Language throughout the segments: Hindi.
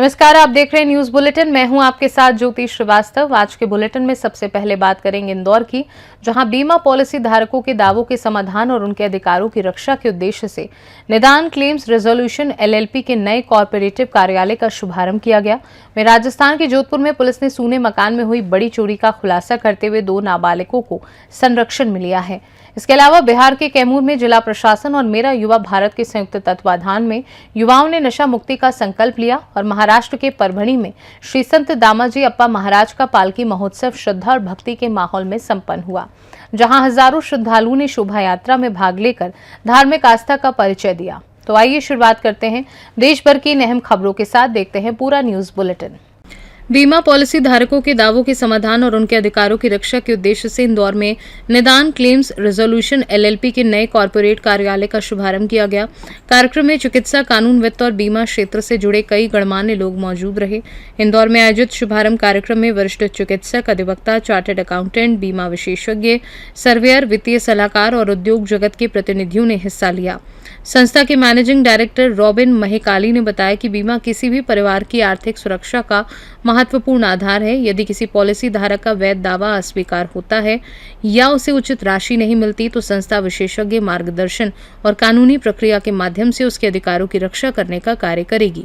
नमस्कार, आप देख रहे हैं न्यूज बुलेटिन। मैं हूं आपके साथ ज्योति श्रीवास्तव। आज के बुलेटिन में सबसे पहले बात करेंगे इंदौर की, जहां बीमा पॉलिसी धारकों के दावों के समाधान और उनके अधिकारों की रक्षा के उद्देश्य से निदान क्लेम्स रेजोल्यूशन एलएलपी के नए कॉर्पोरेटिव कार्यालय का शुभारंभ किया गया। वहीं राजस्थान के जोधपुर में पुलिस ने सूने मकान में हुई बड़ी चोरी का खुलासा करते हुए 2 नाबालिगों को संरक्षण मिला है। इसके अलावा बिहार के कैमूर में जिला प्रशासन और मेरा युवा भारत के संयुक्त तत्वाधान में युवाओं ने नशा मुक्ति का संकल्प लिया और महाराष्ट्र के परभणी में श्री संत दामाजी अप्पा महाराज का पालकी महोत्सव श्रद्धा और भक्ति के माहौल में संपन्न हुआ, जहां हजारों श्रद्धालुओं ने शोभा यात्रा में भाग लेकर धार्मिक आस्था का परिचय दिया। तो आइए शुरुआत करते हैं देश भर की अहम खबरों के साथ। देखते हैं पूरा न्यूज बुलेटिन। बीमा पॉलिसी धारकों के दावों के समाधान और उनके अधिकारों की रक्षा के उद्देश्य से इंदौर में निदान क्लेम्स रेजोल्यूशन एलएलपी के नए कॉर्पोरेट कार्यालय का शुभारंभ किया गया। कार्यक्रम में चिकित्सा, कानून, वित्त और बीमा क्षेत्र से जुड़े कई गणमान्य लोग मौजूद रहे। इंदौर में आयोजित शुभारंभ कार्यक्रम में वरिष्ठ चिकित्सक, अधिवक्ता, चार्टर्ड अकाउंटेंट, बीमा विशेषज्ञ, सर्वेयर, वित्तीय सलाहकार और उद्योग जगत के प्रतिनिधियों ने हिस्सा लिया। संस्था के मैनेजिंग डायरेक्टर रॉबिन महेकाली ने बताया कि बीमा किसी भी परिवार की आर्थिक सुरक्षा का महत्वपूर्ण आधार है। यदि किसी पॉलिसी धारक का वैध दावा अस्वीकार होता है या उसे उचित राशि नहीं मिलती, तो संस्था विशेषज्ञ मार्गदर्शन और कानूनी प्रक्रिया के माध्यम से उसके अधिकारों की रक्षा करने का कार्य करेगी।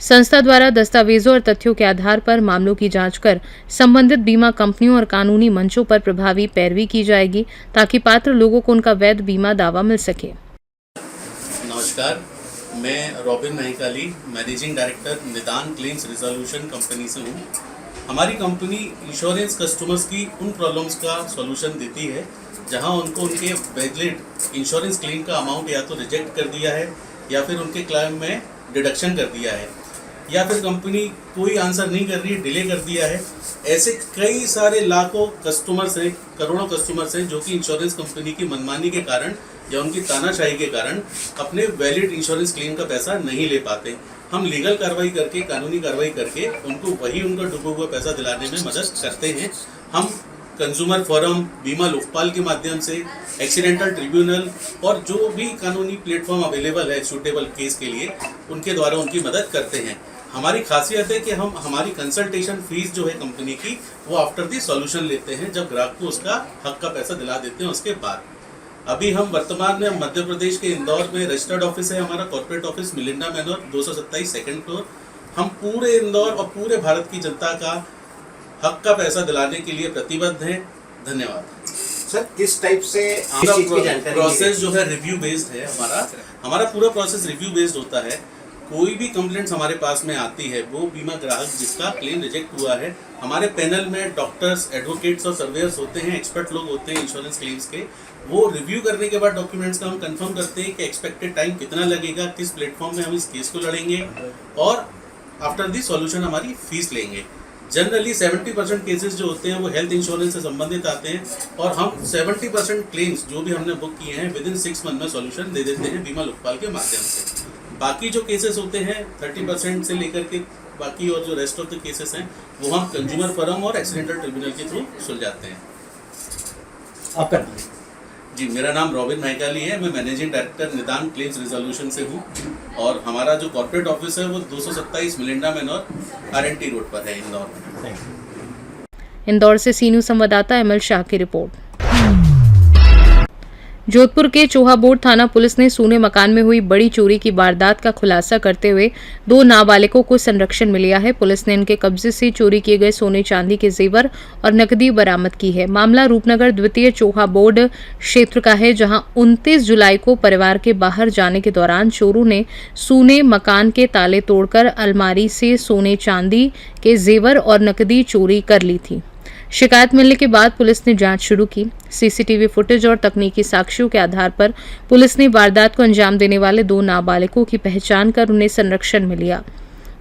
संस्था द्वारा दस्तावेजों और तथ्यों के आधार पर मामलों की जांच कर संबंधित बीमा कंपनियों और कानूनी मंचों पर प्रभावी पैरवी की जाएगी, ताकि पात्र लोगों को उनका वैध बीमा दावा मिल सके। नमस्कार, मैं रॉबिन महिकाली, मैनेजिंग डायरेक्टर निदान क्लेम्स रिजोल्यूशन कंपनी से हूँ। हमारी कंपनी इंश्योरेंस कस्टमर्स की उन प्रॉब्लम्स का सॉल्यूशन देती है जहां उनको उनके वैलिड इंश्योरेंस क्लेम का अमाउंट या तो रिजेक्ट कर दिया है या फिर उनके क्लेम में डिडक्शन कर दिया है या फिर कंपनी कोई आंसर नहीं कर रही है, डिले कर दिया है। ऐसे कई सारे लाखों कस्टमर्स हैं, करोड़ों कस्टमर्स हैं जो कि इंश्योरेंस कंपनी की मनमानी के कारण या उनकी तानाशाही के कारण अपने वैलिड इंश्योरेंस क्लेम का पैसा नहीं ले पाते। हम लीगल कार्रवाई करके, कानूनी कार्रवाई करके उनको वही उनका डूबा हुआ पैसा दिलाने में मदद करते हैं। हम कंज्यूमर फोरम, बीमा लोकपाल के माध्यम से, एक्सीडेंटल ट्रिब्यूनल और जो भी कानूनी प्लेटफॉर्म अवेलेबल है सूटेबल केस के लिए, उनके द्वारा उनकी मदद करते हैं। हमारी खासियत है कि हम हमारी कंसल्टेशन फीस जो है कंपनी की, वो आफ्टर दी सॉल्यूशन लेते हैं, जब ग्राहक को उसका हक का पैसा दिला देते हैं उसके बाद। अभी हम वर्तमान में मध्य प्रदेश के इंदौर में रजिस्टर्ड ऑफिस है हमारा, corporate office Melinda manner 227 second floor. हम पूरे इंदौर और पूरे भारत की जनता का हक का पैसा दिलाने के लिए प्रतिबद्ध हैं। धन्यवाद सर। किस टाइप से प्रोसेस जो है रिव्यू बेस्ड है हमारा पूरा प्रोसेस रिव्यू बेस्ड होता है। कोई भी कंप्लेंट्स हमारे पास में आती है, वो बीमा ग्राहक जिसका क्लेम रिजेक्ट हुआ है, हमारे पैनल में डॉक्टर्स, एडवोकेट्स और सर्वेयर्स होते हैं, एक्सपर्ट लोग होते हैं इंश्योरेंस क्लेम्स के। वो रिव्यू करने के बाद डॉक्यूमेंट्स का हम कंफर्म करते हैं कि एक्सपेक्टेड टाइम कितना लगेगा, किस प्लेटफॉर्म में हम इस केस को लड़ेंगे और आफ्टर दी सॉल्यूशन हमारी फीस लेंगे। जनरली 70% केसेस जो होते हैं वो हेल्थ इंश्योरेंस से संबंधित आते हैं और हम 70% क्लेम्स जो भी हमने बुक किए हैं विदिन 6 मंथ में सॉल्यूशन दे देते हैं बीमा लोकपाल के माध्यम से। बाकी जो केसेस होते हैं 30% से लेकर के बाकी और जो रेस्ट ऑफ द केसेस हैं वो हम कंज्यूमर फोरम और एक्सीडेंटल ट्रिब्यूनल के थ्रू सुलझाते हैं। आपका जी, मेरा नाम रॉबिन महिकाली है, मैं मैनेजिंग डायरेक्टर निदान क्लेम्स रिजोल्यूशन से हूँ और हमारा जो कॉर्पोरेट ऑफिस है वो 227 मिलिंडा मैनर RNT रोड पर है इंदौर में। इंदौर से सीनू संवाददाता ML शाह की रिपोर्ट। जोधपुर के चोहाबोड़ थाना पुलिस ने सूने मकान में हुई बड़ी चोरी की वारदात का खुलासा करते हुए 2 नाबालिगों को संरक्षण में लिया है। पुलिस ने इनके कब्जे से चोरी किए गए सोने चांदी के जेवर और नकदी बरामद की है। मामला रूपनगर द्वितीय चोहाबोड़ क्षेत्र का है, जहां 29 जुलाई को परिवार के बाहर जाने के दौरान चोरों ने सूने मकान के ताले तोड़कर अलमारी से सोने चांदी के जेवर और नकदी चोरी कर ली थी। शिकायत मिलने के बाद पुलिस ने जांच शुरू की। सीसीटीवी फुटेज और तकनीकी साक्ष्यों के आधार पर पुलिस ने वारदात को अंजाम देने वाले 2 नाबालिगों की पहचान कर उन्हें संरक्षण में लिया।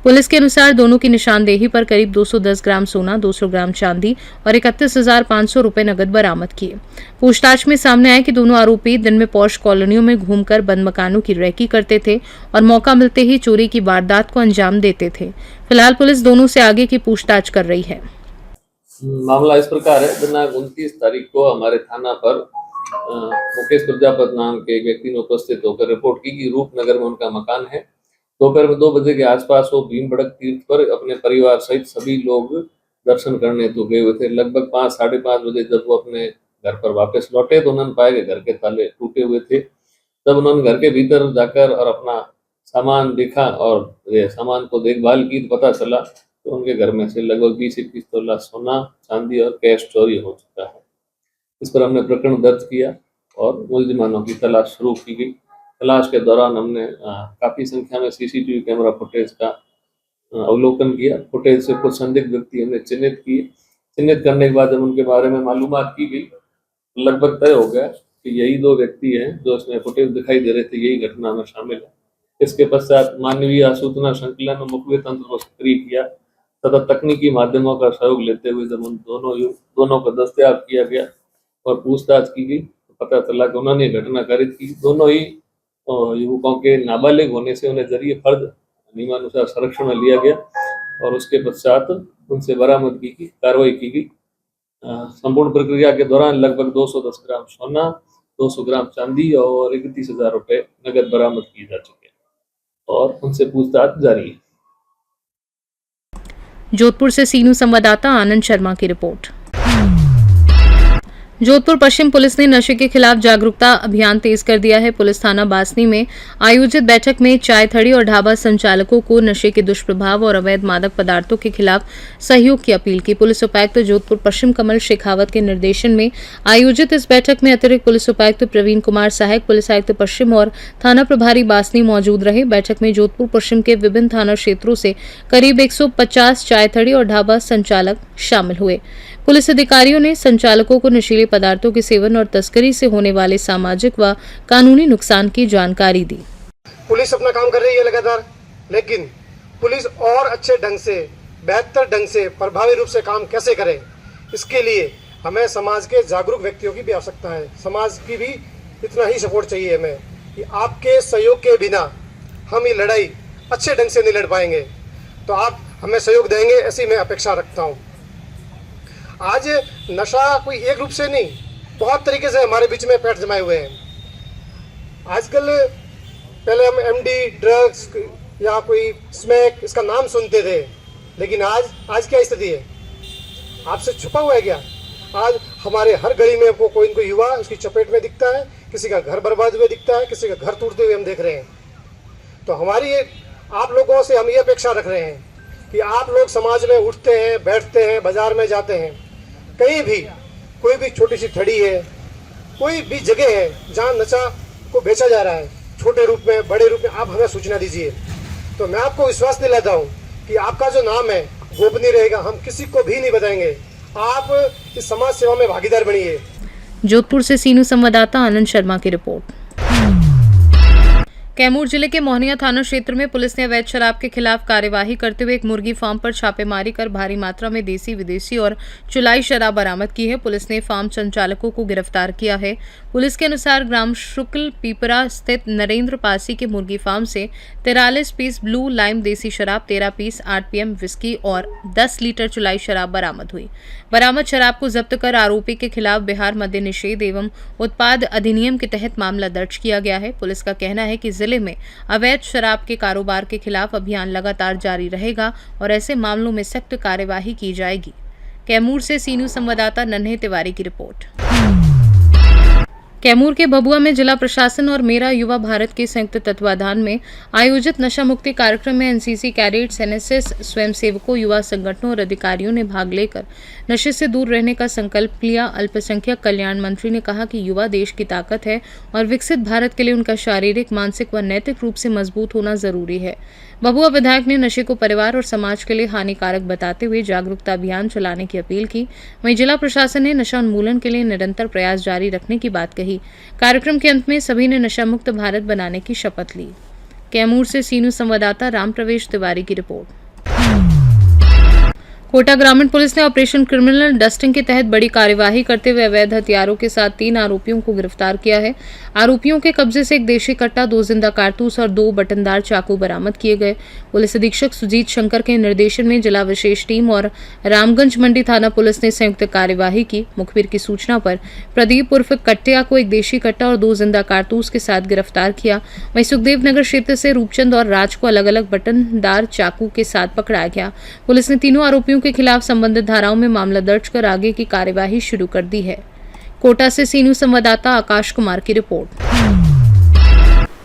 पुलिस के अनुसार दोनों की निशानदेही पर करीब 210 ग्राम सोना, 200 ग्राम चांदी और 31,500 रुपए नकद बरामद किए। पूछताछ में सामने आया कि दोनों आरोपी दिन में पॉश कॉलोनियों में घूमकर बंद मकानों की रैकी करते थे और मौका मिलते ही चोरी की वारदात को अंजाम देते थे। फिलहाल पुलिस दोनों से आगे की पूछताछ कर रही है। मामला इस प्रकार है। दिनांक 29 तारीख को हमारे थाना पर मुकेश प्रजापत नाम के एक व्यक्ति ने उपस्थित होकर रिपोर्ट की कि रूपनगर में उनका मकान है दोपहर में 2 बजे के आसपास वो भीमबड़क तीर्थ पर अपने परिवार सहित सभी लोग दर्शन करने तो गए हुए थे। लगभग 5 साढ़े 5 बजे जब वो अपने घर पर वापस लौटे तो उन्होंने पाया कि घर के ताले टूटे हुए थे। तब उन्होंने घर के भीतर जाकर और अपना सामान देखा और सामान को देखभाल की तो पता चला तो उनके घर में से लगभग 20-21 तोला सोना, चांदी और कैश चोरी हो चुका है। इस पर हमने प्रकरण दर्ज किया और मुलजिमानों की तलाश शुरू की गई। तलाश के दौरान हमने काफ़ी संख्या में सीसीटीवी कैमरा फुटेज का अवलोकन किया। फुटेज से कुछ संदिग्ध व्यक्ति हमने चिन्हित किए। चिन्हित करने के बाद जब उनके बारे में मालूमात की गई, लगभग तय हो गया कि यही 2 व्यक्ति हैं जो इसमें फुटेज दिखाई दे रहे थे, यही घटना में शामिल है। इसके पश्चात मानवीय सूचना संकलन और मुखबिर तंत्र को सक्रिय किया तथा तकनीकी माध्यमों का सहयोग लेते हुए जब उन दोनों को दस्तयाब किया गया और पूछताछ की गई तो पता चला कि उन्होंने घटना कारित की। दोनों ही युवकों के नाबालिग होने से उन्हें जरिए फर्द नियमानुसार संरक्षण में लिया गया और उसके पश्चात उनसे बरामदगी की कार्रवाई की गई। संपूर्ण प्रक्रिया के दौरान लगभग 210 ग्राम सोना, 200 ग्राम चांदी और 31,000 रुपये नगद बरामद किए जा चुके हैं और उनसे पूछताछ जारी है। जोधपुर से सीनू संवाददाता आनंद शर्मा की रिपोर्ट। जोधपुर पश्चिम पुलिस ने नशे के खिलाफ जागरूकता अभियान तेज कर दिया है। पुलिस थाना बासनी में आयोजित बैठक में चाय थड़ी और ढाबा संचालकों को नशे के दुष्प्रभाव और अवैध मादक पदार्थों के खिलाफ सहयोग की अपील की। पुलिस उपायुक्त जोधपुर पश्चिम कमल शेखावत के निर्देशन में आयोजित इस बैठक में अतिरिक्त पुलिस उपायुक्त प्रवीण कुमार सहायक पुलिस आयुक्त पश्चिम और थाना प्रभारी बासनी मौजूद रहे। बैठक में जोधपुर पश्चिम के विभिन्न थाना क्षेत्रों से करीब 150 चाय थड़ी और ढाबा संचालक शामिल हुए। पुलिस अधिकारियों ने संचालकों को नशीले पदार्थों के सेवन और तस्करी से होने वाले सामाजिक व कानूनी नुकसान की जानकारी दी। पुलिस अपना काम कर रही है लगातार, लेकिन पुलिस और अच्छे ढंग से, बेहतर ढंग से, प्रभावी रूप से काम कैसे करे, इसके लिए हमें समाज के जागरूक व्यक्तियों की भी आवश्यकता है। समाज की भी इतना ही सपोर्ट चाहिए हमें कि आपके सहयोग के बिना हम ये लड़ाई अच्छे ढंग से नहीं लड़ पाएंगे, तो आप हमें सहयोग देंगे ऐसी मैं अपेक्षा रखता हूँ। आज नशा कोई एक रूप से नहीं, बहुत तरीके से हमारे बीच में पैठ जमाए हुए हैं। आजकल पहले हम एमडी, ड्रग्स या कोई स्मैक इसका नाम सुनते थे, लेकिन आज क्या स्थिति है? आपसे छुपा हुआ है क्या? आज हमारे हर गली में कोई न कोई युवा उसकी चपेट में दिखता है, किसी का घर बर्बाद हुए दिखता है, किसी का घर टूटते हुए हम देख रहे हैं। तो हमारी आप लोगों से हम ये अपेक्षा रख रहे हैं कि आप लोग समाज में उठते हैं, बैठते हैं, बाजार में जाते हैं, कहीं भी कोई भी छोटी सी ठड़ी है, कोई भी जगह है जहाँ नशा को बेचा जा रहा है, छोटे रूप में, बड़े रूप में, आप हमें सूचना दीजिए। तो मैं आपको विश्वास दिलाता हूँ कि आपका जो नाम है गोपनीय रहेगा, हम किसी को भी नहीं बताएंगे। आप इस समाज सेवा में भागीदार बनिए। जोधपुर से सीनू संवाददाता आनंद शर्मा की रिपोर्ट। कैमूर जिले के मोहनिया थाना क्षेत्र में पुलिस ने अवैध शराब के खिलाफ कार्यवाही करते हुए एक मुर्गी फार्म पर छापेमारी कर भारी मात्रा में देसी, विदेशी और चुलाई शराब बरामद की है। पुलिस ने फार्म संचालकों को गिरफ्तार किया है। पुलिस के अनुसार ग्राम शुक्ल पीपरा स्थित नरेंद्र पासी के मुर्गी फार्म से 43 पीस ब्लू लाइम देसी शराब, 13 पीस 8 PM विस्की और 10 लीटर चुलाई शराब बरामद हुई। बरामद शराब को जब्त कर आरोपी के खिलाफ बिहार मद्य निषेध एवं उत्पाद अधिनियम के तहत मामला दर्ज किया गया है। पुलिस का कहना है कि जिले में अवैध शराब के कारोबार के खिलाफ अभियान लगातार जारी रहेगा और ऐसे मामलों में सख्त कार्यवाही की जाएगी। कैमूर से सीनू संवाददाता नन्हे तिवारी की रिपोर्ट। कैमूर के भभुआ में जिला प्रशासन और मेरा युवा भारत के संयुक्त तत्वाधान में आयोजित नशा मुक्ति कार्यक्रम में एनसीसी कैडेट्स, एनएसएस स्वयंसेवकों, युवा संगठनों और अधिकारियों ने भाग लेकर नशे से दूर रहने का संकल्प लिया। अल्पसंख्यक कल्याण मंत्री ने कहा कि युवा देश की ताकत है और विकसित भारत के लिए उनका शारीरिक, मानसिक व नैतिक रूप से मजबूत होना जरूरी है। भभुआ विधायक ने नशे को परिवार और समाज के लिए हानिकारक बताते हुए जागरूकता अभियान चलाने की अपील की। वहीं जिला प्रशासन ने नशा उन्मूलन के लिए निरंतर प्रयास जारी रखने की बात कही। कार्यक्रम के अंत में सभी ने नशा मुक्त भारत बनाने की शपथ ली। कैमूर से सीनू संवाददाता राम प्रवेश तिवारी की रिपोर्ट। कोटा ग्रामीण पुलिस ने ऑपरेशन क्रिमिनल डस्टिंग के तहत बड़ी कार्यवाही करते हुए अवैध हथियारों के साथ 3 आरोपियों को गिरफ्तार किया है। आरोपियों के कब्जे से एक देशी कट्टा, 2 जिंदा कारतूस और 2 बटनदार चाकू बरामद किए गए। पुलिस अधीक्षक सुजीत शंकर के निर्देशन में जिला विशेष टीम और रामगंज मंडी थाना पुलिस ने संयुक्त कार्यवाही की। मुखबिर की सूचना पर प्रदीप उर्फ कट्टिया को एक देशी कट्टा और 2 जिंदा कारतूस के साथ गिरफ्तार किया। वहीं सुखदेव नगर क्षेत्र से रूपचंद और राज को अलग अलग बटनदार चाकू के साथ पकड़ा गया। पुलिस ने तीनों आरोपियों के खिलाफ संबंधित धाराओं में मामला दर्ज कर आगे की कार्यवाही शुरू कर दी है। कोटा से सीनू संवाददाता आकाश कुमार की रिपोर्ट।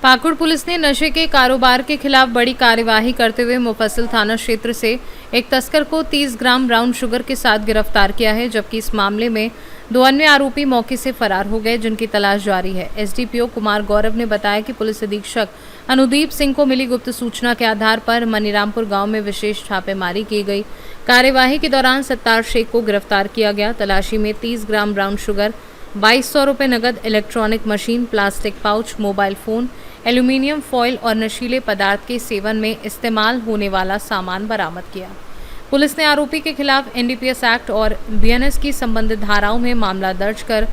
पाकुड़ पुलिस ने नशे के कारोबार के खिलाफ बड़ी कार्यवाही करते हुए मुफस्सिल थाना क्षेत्र से एक तस्कर को 30 ग्राम ब्राउन शुगर के साथ गिरफ्तार किया है, जबकि इस मामले में 2 अन्य आरोपी मौके से फरार हो गए, जिनकी तलाश जारी है। एसडीपीओ कुमार गौरव ने बताया कि पुलिस अधीक्षक अनुदीप सिंह को मिली गुप्त सूचना के आधार पर मनीरामपुर गांव में विशेष छापेमारी की गई। कार्यवाही के दौरान सत्तार शेख को गिरफ्तार किया गया। तलाशी में 30 ग्राम ब्राउन शुगर, 2200 रुपये नगद, electronic machine, plastic pouch, mobile phone, aluminium foil और नशीले पदार्थ के सेवन में इस्तेमाल होने वाला सामान बरामद किया। पुलिस ने आरोपी के खिलाफ एनडीपीएस एक्ट और बीएनएस की संबंधित धाराओं में मामला दर्ज कर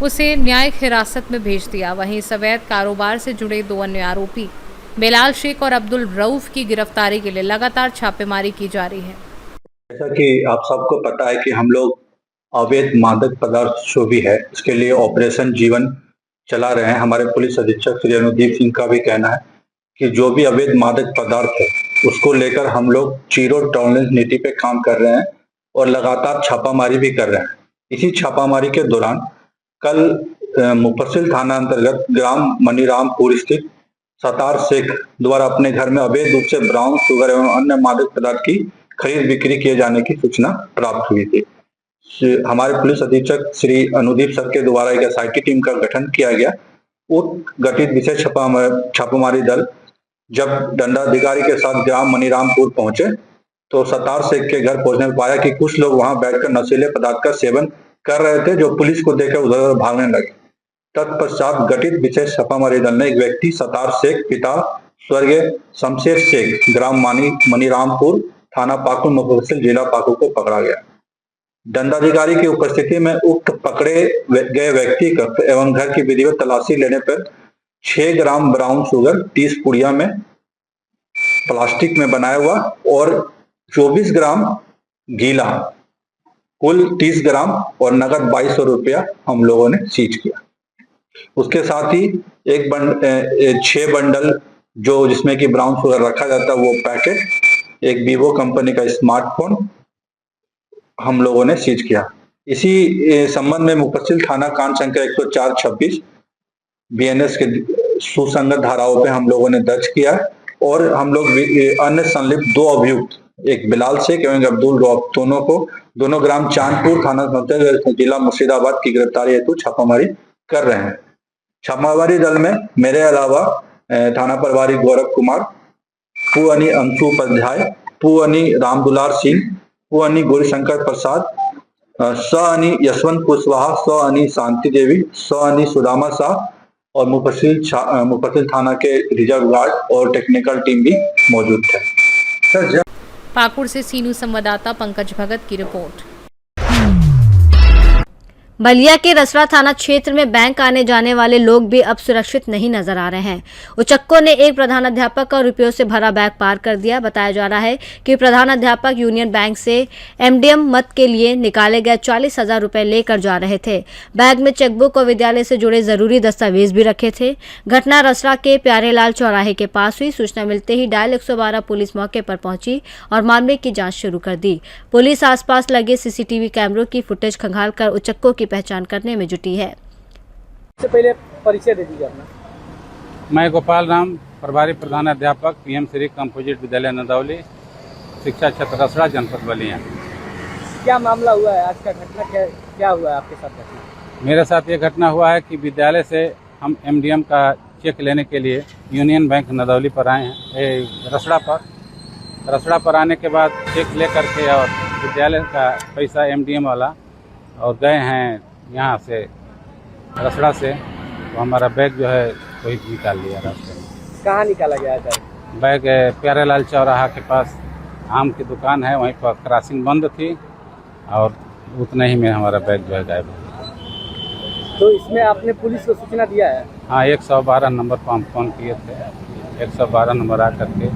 उसे न्यायिक हिरासत में भेज दिया। वहीं इस अवैध कारोबार से जुड़े 2 अन्य आरोपी बेलाल शेख और अब्दुल रऊफ की गिरफ्तारी के लिए लगातार छापेमारी की जा रही है। जैसा कि आप सबको पता है कि हम लोग अवैध मादक पदार्थ जो भी है इसके लिए ऑपरेशन जीवन चला रहे हैं। हमारे पुलिस अधीक्षक श्री अनुदीप सिंह का भी कहना है कि जो भी अवैध मादक पदार्थ है उसको लेकर हम लोग जीरो टॉलरेंस नीति पे काम कर रहे हैं और लगातार छापामारी भी कर रहे हैं। इसी छापामारी के दौरान कल मुफस्सिल थाना अंतर्गत ग्राम मनीरामपुर स्थित सतार शेख द्वारा अपने घर में अवैध रूप से ब्राउन शुगर एवं अन्य मादक पदार्थ की खरीद बिक्री किए जाने की सूचना प्राप्त हुई थी। हमारे पुलिस अधीक्षक श्री अनुदीप सर के द्वारा एक एसआईटी टीम का गठन किया गया। उक्त गठित विशेष छापामारी दल जब दंडाधिकारी के साथ ग्राम मनीरामपुर पहुंचे तो सतार शेख के घर पहुंचने में पाया कि कुछ लोग वहां बैठकर नशीले पदार्थ का सेवन कर रहे थे, जो पुलिस को देखकर उधर उधर भागने लगे। तत्पश्चात गठित विशेष छापामारी दल ने एक व्यक्ति सतार शेख पिता स्वर्गीय शमशेर शेख ग्राम मनीरामपुर थाना पाकुड़ मुफस्सिल जिला पाकुड़ को पकड़ा गया। दंडाधिकारी की उपस्थिति में उक्त पकड़े गए व्यक्ति का एवं घर की विधिवत तलाशी लेने पर 6 ग्राम ब्राउन शुगर 30 पुड़िया में प्लास्टिक में बनाया हुआ और 24 ग्राम गीला, कुल 30 ग्राम और नगद 2200 रुपया हम लोगों ने सीज किया। उसके साथ ही 6 बंडल जो जिसमें कि ब्राउन शुगर रखा जाता है वो पैकेट, एक वीवो कंपनी का स्मार्टफोन हम लोगों ने सीज किया। इसी संबंध में मुफस्सिल थाना कांड संख्या 104/26 बीएनएस के सुसंगत धाराओं पे हम लोगों ने दर्ज किया और हम लोग अन्य संलिप्त 2 अभियुक्त, एक बिलाल शेख एवं अब्दुल रऊफ, दोनों ग्राम चांदपुर थाना जिला मुर्शिदाबाद की गिरफ्तारी हेतु छापामारी कर रहे हैं। छापामारी दल में मेरे अलावा थाना प्रभारी गौरव कुमार, पुअनी अंशु उपाध्याय, पुअनी रामदुलार सिंह, पुअनी गौरीशंकर प्रसाद, सअनी यशवंत कुशवाहा, सअनी शांति देवी, सअनी सुदामा शाह और मुफस्सिल थाना के रिजर्व गार्ड और टेक्निकल टीम भी मौजूद थे। सर पाकुड़ से सीनू संवाददाता पंकज भगत की रिपोर्ट। बलिया के रसड़ा थाना क्षेत्र में बैंक आने जाने वाले लोग भी अब सुरक्षित नहीं नजर आ रहे हैं। उचक्कों ने एक प्रधानाध्यापक का रुपयों से भरा बैग पार कर दिया। बताया जा रहा है कि प्रधानाध्यापक यूनियन बैंक से एमडीएम मत के लिए निकाले गए 40,000 रुपये लेकर जा रहे थे। बैग में चेकबुक और विद्यालय से जुड़े जरूरी दस्तावेज भी रखे थे। घटना रसड़ा के प्यारेलाल चौराहे के पास हुई। सूचना मिलते ही डायल 112 पुलिस मौके पर पहुंची और मामले की जाँच शुरू कर दी। पुलिस आसपास लगे सीसीटीवी कैमरों की फुटेज खंगालकर उचक्कों की पहचान करने में जुटी है। इससे पहले परिचय दे दीजिए अपना। मैं गोपाल राम, प्रभारी प्रधानाध्यापक पीएम श्री कंपोजिट विद्यालय नदौली, शिक्षा क्षेत्र रसड़ा, जनपद बलिया। क्या मामला हुआ है आज का? घटना क्या हुआ है आपके साथ? घटना मेरे साथ ये घटना हुआ है कि विद्यालय से हम एमडीएम का चेक लेने के लिए यूनियन बैंक नदौली पर आए हैं, रसड़ा पर आने के बाद चेक ले करके और विद्यालय का पैसा एमडीएम वाला और गए हैं यहाँ से रसड़ा से, तो हमारा बैग जो है वही निकाल लिया रास्ते में। कहाँ निकाला गया था? बैग प्यारेलाल चौराहा के पास आम की दुकान है, वहीं पर क्रॉसिंग बंद थी और उतने ही में हमारा बैग जो है गायब हो गया। तो इसमें आपने पुलिस को सूचना दिया है? हाँ, 112 नंबर पर हम फ़ोन किए थे। 112 नंबर आ करके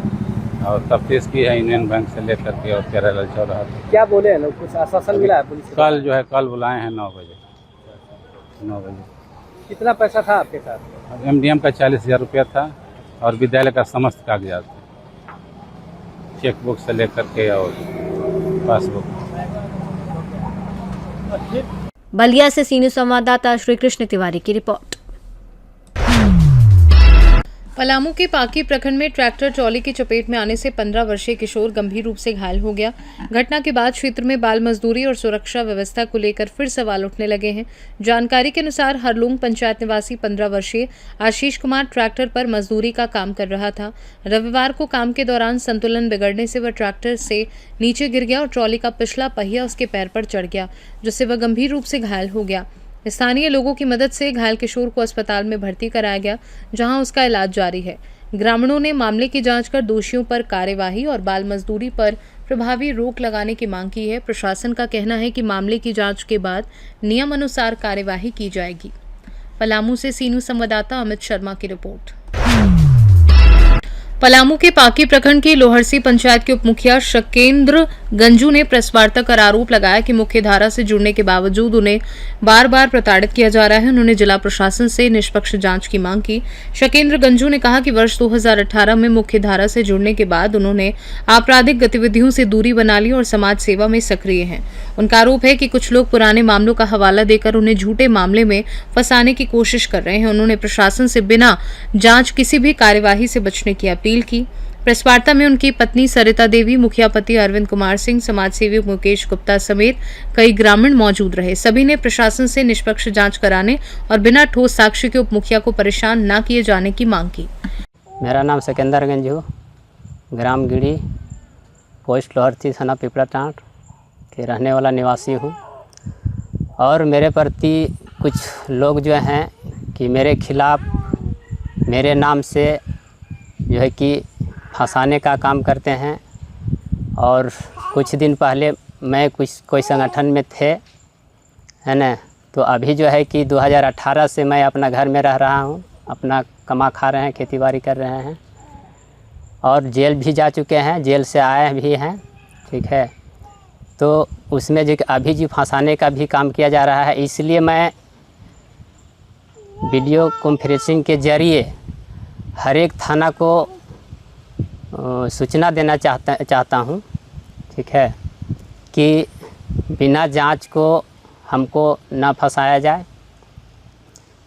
और तफ्तीश की है यूनियन बैंक से लेकर के और केरल चौराहा तक। क्या बोले हैं लोग, कुछ आश्वासन मिला है पुलिस को? कल जो है कल बुलाए हैं 9 बजे। कितना पैसा था आपके साथ? MDM का 40,000 रुपया था और विद्यालय का समस्त कागजात, चेकबुक से लेकर के और पासबुक। बलिया से सीनियर संवाददाता श्री कृष्ण तिवारी की रिपोर्ट। पलामू के पाकी प्रखंड में ट्रैक्टर ट्रॉली की चपेट में आने से 15 वर्षीय किशोर गंभीर रूप से घायल हो गया। घटना के बाद क्षेत्र में बाल मजदूरी और सुरक्षा व्यवस्था को लेकर फिर सवाल उठने लगे हैं। जानकारी के अनुसार हरलूंग पंचायत निवासी 15 वर्षीय आशीष कुमार ट्रैक्टर पर मजदूरी का काम कर रहा था। रविवार को काम के दौरान संतुलन बिगड़ने से वह ट्रैक्टर से नीचे गिर गया और ट्रॉली का पिछला पहिया उसके पैर पर चढ़ गया, जिससे वह गंभीर रूप से घायल हो गया। स्थानीय लोगों की मदद से घायल किशोर को अस्पताल में भर्ती कराया गया, जहां उसका इलाज जारी है। ग्रामीणों ने मामले की जांच कर दोषियों पर कार्यवाही और बाल मजदूरी पर प्रभावी रोक लगाने की मांग की है। प्रशासन का कहना है कि मामले की जांच के बाद नियम अनुसार कार्यवाही की जाएगी। पलामू से सीनू संवाददाता अमित शर्मा की रिपोर्ट। पलामू के पाकी प्रखंड की लोहरसी पंचायत के उप मुखिया शकेंद्र गंजू ने प्रेस वार्ता कर आरोप लगाया कि मुख्य धारा से जुड़ने के बावजूद उन्हें बार बार प्रताड़ित किया जा रहा है। उन्होंने जिला प्रशासन से निष्पक्ष जांच की मांग की। शकेंद्र गंजू ने कहा कि वर्ष 2018 में मुख्य धारा से जुड़ने के बाद उन्होंने आपराधिक गतिविधियों से दूरी बना ली और समाज सेवा में सक्रिय हैं। उनका आरोप है कि कुछ लोग पुराने मामलों का हवाला देकर उन्हें झूठे मामले में फंसाने की कोशिश कर रहे हैं। उन्होंने प्रशासन से बिना जांच किसी भी कार्यवाही से बचने की अपील की। प्रेस वार्ता में उनकी पत्नी सरिता देवी, मुखिया पति अरविंद कुमार सिंह, समाजसेवी मुकेश गुप्ता समेत कई ग्रामीण मौजूद रहे। सभी ने प्रशासन से निष्पक्ष जांच कराने और बिना ठोस साक्ष्य के उप मुखिया को परेशान न किए जाने की मांग की। मेरा नाम सिकंदर गंजू, ग्राम गिड़ी, पोस्ट लोहरसी, थाना पिपरा टांड के रहने वाला निवासी हूँ। और मेरे प्रति कुछ लोग जो हैं कि मेरे खिलाफ मेरे नाम से जो है कि फंसाने का काम करते हैं। और कुछ दिन पहले मैं कोई संगठन में थे, है ना, तो अभी जो है कि 2018 से मैं अपना घर में रह रहा हूँ, अपना कमा खा रहे हैं, खेतीबाड़ी कर रहे हैं और जेल भी जा चुके हैं, जेल से आए भी हैं, ठीक है। तो उसमें जो अभी जो फंसाने का भी काम किया जा रहा है, इसलिए मैं वीडियो कॉन्फ्रेंसिंग के ज़रिए हर एक थाना को सूचना देना चाहता हूँ, ठीक है, कि बिना जांच को हमको ना फंसाया जाए।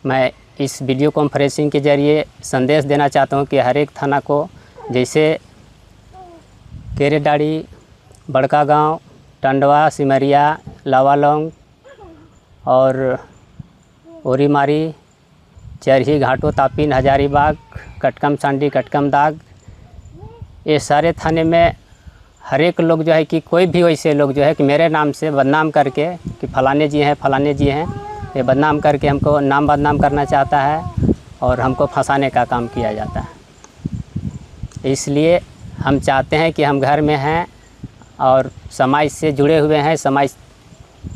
मैं इस वीडियो कॉन्फ्रेंसिंग के ज़रिए संदेश देना चाहता हूँ कि हर एक थाना को, जैसे केरेडाड़ी, बड़का गांव, टंडवा, सिमरिया, लावालोंग और ओरीमारी, चरही, घाटो, तापीन, हजारीबाग, कटकम सांडी, कटकम दाग, ये सारे थाने में हर एक लोग जो है कि कोई भी वैसे लोग जो है कि मेरे नाम से बदनाम करके कि फलाने जी हैं, ये बदनाम करके हमको नाम बदनाम करना चाहता है और हमको फंसाने का काम किया जाता है। इसलिए हम चाहते हैं कि हम घर में हैं और समाज से जुड़े हुए हैं, समाज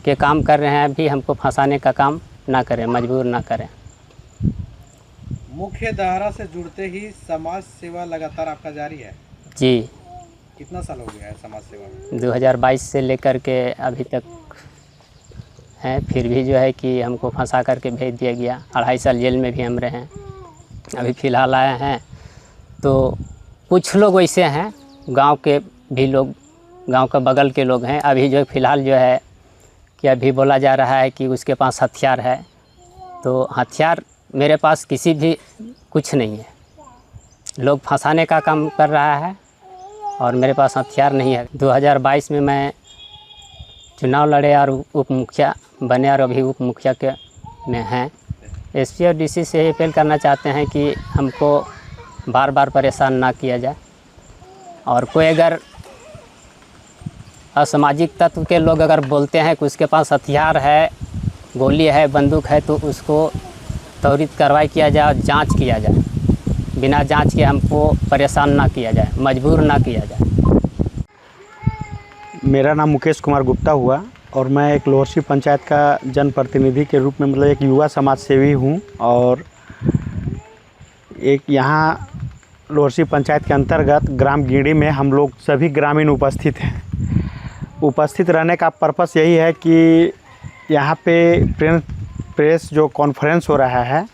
के काम कर रहे हैं, अभी हमको फंसाने का काम ना करें, मजबूर ना करें। मुख्य धारा से जुड़ते ही समाज सेवा लगातार आपका जारी है जी। कितना साल हो गया है समाज सेवा में? 2022 से लेकर के अभी तक है। फिर भी जो है कि हमको फंसा करके भेज दिया गया। 2.5 साल जेल में भी हम रहे हैं, अभी फ़िलहाल आए हैं। तो कुछ लोग वैसे हैं, गांव के भी लोग, गांव के बगल के लोग हैं। अभी जो फ़िलहाल जो है कि अभी बोला जा रहा है कि उसके पास हथियार है, तो हथियार मेरे पास किसी भी कुछ नहीं है। लोग फंसाने का काम कर रहा है और मेरे पास हथियार नहीं है। 2022 में मैं चुनाव लड़े और उप मुखिया बने और अभी उप मुखिया के में हैं। एसपी और डीसी से अपील करना चाहते हैं कि हमको बार बार परेशान ना किया जाए और कोई अगर असामाजिक तत्व के लोग अगर बोलते हैं कि उसके पास हथियार है, गोली है, बंदूक है, तो उसको त्वरित कार्रवाई किया जाए और जांच किया जाए। बिना जांच के हमको परेशान ना किया जाए, मजबूर ना किया जाए। मेरा नाम मुकेश कुमार गुप्ता हुआ और मैं एक लोहरसी पंचायत का जनप्रतिनिधि के रूप में मतलब एक युवा समाज सेवी हूँ। और एक यहाँ लोहरसी पंचायत के अंतर्गत ग्राम गिड़ी में हम लोग सभी ग्रामीण उपस्थित हैं। उपस्थित रहने का पर्पस यही है कि यहाँ पे प्रेस जो कॉन्फ्रेंस हो रहा है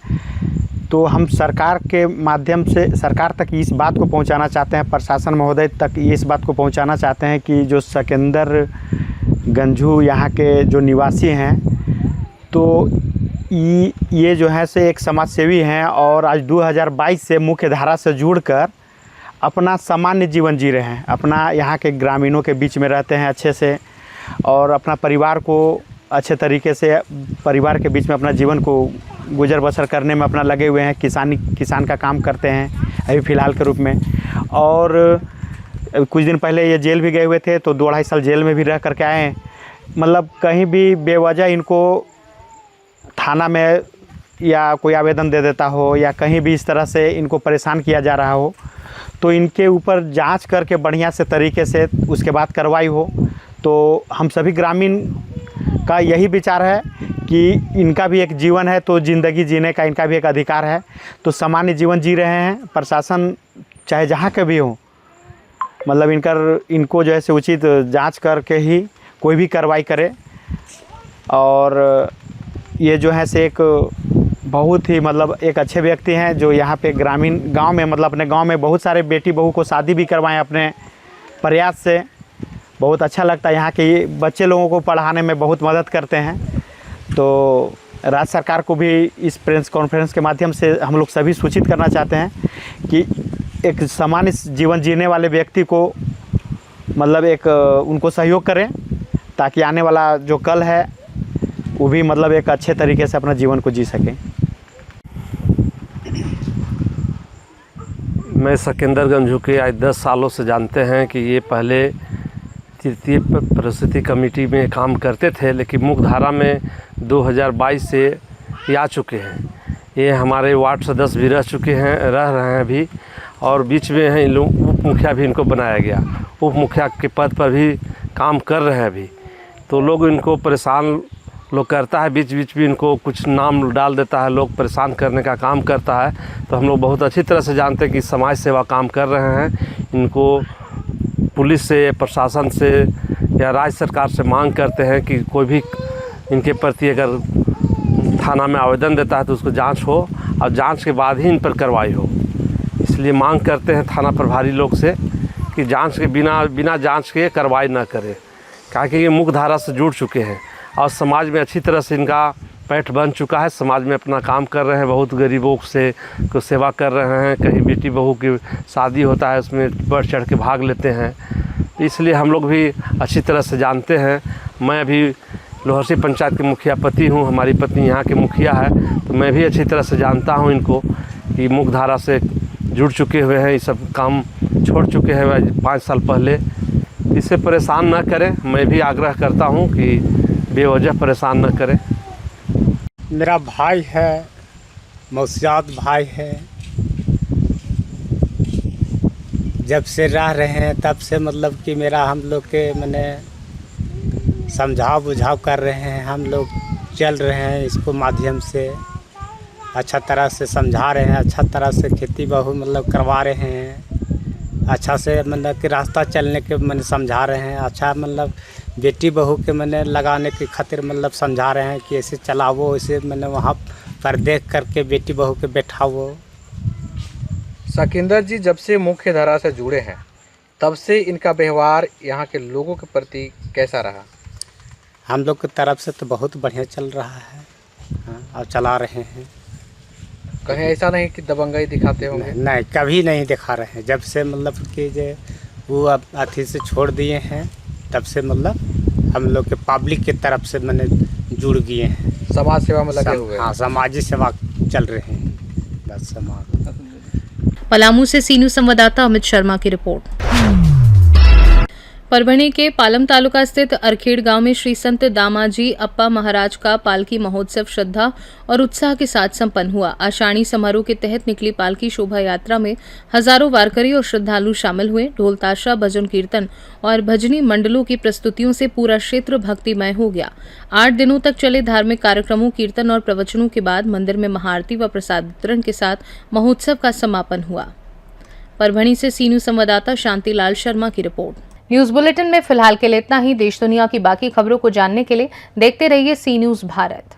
तो हम सरकार के माध्यम से सरकार तक इस बात को पहुँचाना चाहते हैं, प्रशासन महोदय तक इस बात को पहुँचाना चाहते हैं कि जो सिकंदर गंजू यहाँ के जो निवासी हैं तो ये जो है से एक समाज सेवी हैं और आज 2022 से मुख्य धारा से जुड़कर अपना सामान्य जीवन जी रहे हैं। अपना यहाँ के ग्रामीणों के बीच में रहते हैं अच्छे से और अपना परिवार को अच्छे तरीके से परिवार के बीच में अपना जीवन को गुजर बसर करने में अपना लगे हुए हैं। किसान का काम करते हैं अभी फ़िलहाल के रूप में। और कुछ दिन पहले ये जेल भी गए हुए थे तो 2-2.5 साल जेल में भी रह करके आए हैं। मतलब कहीं भी बेवजह इनको थाना में या कोई आवेदन दे देता हो या कहीं भी इस तरह से इनको परेशान किया जा रहा हो तो इनके ऊपर जांच करके बढ़िया से तरीके से उसके बाद कार्रवाई हो। तो हम सभी ग्रामीण का यही विचार है कि इनका भी एक जीवन है तो ज़िंदगी जीने का इनका भी एक अधिकार है। तो सामान्य जीवन जी रहे हैं। प्रशासन चाहे जहाँ के भी हो मतलब इनको जो है से उचित जांच करके ही कोई भी कार्रवाई करे। और ये जो है से एक बहुत ही मतलब एक अच्छे व्यक्ति हैं जो यहाँ पे ग्रामीण गांव में मतलब अपने गांव में बहुत सारे बेटी बहू को शादी भी करवाएं अपने प्रयास से। बहुत अच्छा लगता है। यहाँ के बच्चे लोगों को पढ़ाने में बहुत मदद करते हैं। तो राज्य सरकार को भी इस प्रेस कॉन्फ्रेंस के माध्यम से हम लोग सभी सूचित करना चाहते हैं कि एक सामान्य जीवन जीने वाले व्यक्ति को मतलब एक उनको सहयोग करें ताकि आने वाला जो कल है वो भी मतलब एक अच्छे तरीके से अपना जीवन को जी सकें। मैं सिकंदर गंजू के आज 10 सालों से जानते हैं कि ये पहले तृतीय परिस्थिति कमेटी में काम करते थे लेकिन मुख्यधारा में 2022 से ये आ चुके हैं। ये हमारे वार्ड सदस्य भी रह रहे हैं अभी और बीच में हैं इन लोग उप मुखिया भी इनको बनाया गया। उप मुखिया के पद पर भी काम कर रहे हैं अभी। तो लोग इनको परेशान लोग करता है, बीच बीच भी इनको कुछ नाम डाल देता है, लोग परेशान करने का काम करता है। तो हम लोग बहुत अच्छी तरह से जानते हैं कि समाज सेवा काम कर रहे हैं। इनको पुलिस से प्रशासन से या राज्य सरकार से मांग करते हैं कि कोई भी इनके प्रति अगर थाना में आवेदन देता है तो उसको जांच हो और जांच के बाद ही इन पर कार्रवाई हो। इसलिए मांग करते हैं थाना प्रभारी लोग से कि जांच के बिना जांच के कार्रवाई ना करें, क्योंकि ये मुख्य धारा से जुड़ चुके हैं और समाज में अच्छी तरह से इनका पैठ बन चुका है। समाज में अपना काम कर रहे हैं, बहुत गरीबों से को सेवा कर रहे हैं। कहीं बेटी बहू की शादी होता है उसमें बढ़ चढ़ के भाग लेते हैं। इसलिए हम लोग भी अच्छी तरह से जानते हैं। मैं अभी लोहरसी पंचायत के मुखिया पति हूँ, हमारी पत्नी यहाँ के मुखिया है, तो मैं भी अच्छी तरह से जानता हूँ इनको कि मुख्य धारा से जुड़ चुके हुए हैं। ये सब काम छोड़ चुके हैं 5 साल पहले। इससे परेशान ना करें, मैं भी आग्रह करता हूँ कि बेवजह परेशान न करें। मेरा भाई है, मौसियात भाई है। जब से रह रहे हैं तब से मतलब कि मेरा हम लोग के मैंने समझाव बुझाव कर रहे हैं। हम लोग चल रहे हैं इसको माध्यम से अच्छा तरह से समझा रहे हैं, अच्छा तरह से खेती बहू मतलब करवा रहे हैं, अच्छा से मतलब कि रास्ता चलने के मैंने समझा रहे हैं। अच्छा मतलब बेटी बहू के मैंने लगाने के खातिर मतलब समझा रहे हैं कि ऐसे चलावो, ऐसे मैंने वहाँ पर देख करके बेटी बहू के बैठावो। सिकंदर जी जब से मुख्य धारा से जुड़े हैं तब से इनका व्यवहार यहाँ के लोगों के प्रति कैसा रहा? हम लोग की तरफ से तो बहुत बढ़िया चल रहा है। हाँ, और चला रहे हैं। कहीं ऐसा नहीं कि दबंगई दिखाते होंगे? नहीं, कभी नहीं दिखा रहे हैं। जब से मतलब कि जो वो अब अथी से छोड़ दिए हैं तब से मतलब हम लोग के पब्लिक की तरफ से मैंने जुड़ गए हैं। समाज सेवा में लगे हुए? हाँ, सामाजिक सेवा चल रहे हैं बस समाज। पलामू से सीनू संवाददाता अमित शर्मा की रिपोर्ट। परभणी के पालम तालुका स्थित अरखेड़ गांव में श्री संत दामाजी अप्पा महाराज का पालकी महोत्सव श्रद्धा और उत्साह के साथ संपन्न हुआ। आषाढ़ी समारोह के तहत निकली पालकी शोभा यात्रा में हजारों वारकरी और श्रद्धालु शामिल हुए। ढोल ताशा, भजन कीर्तन और भजनी मंडलों की प्रस्तुतियों से पूरा क्षेत्र भक्तिमय हो गया। 8 दिनों तक चले धार्मिक कार्यक्रमों, कीर्तन और प्रवचनों के बाद मंदिर में महाआरती व प्रसाद वितरण के साथ महोत्सव का समापन हुआ। परभणी से सी न्यूज संवाददाता शांतिलाल शर्मा की रिपोर्ट। न्यूज बुलेटिन में फिलहाल के लिए इतना ही। देश दुनिया की बाकी खबरों को जानने के लिए देखते रहिए सी न्यूज भारत।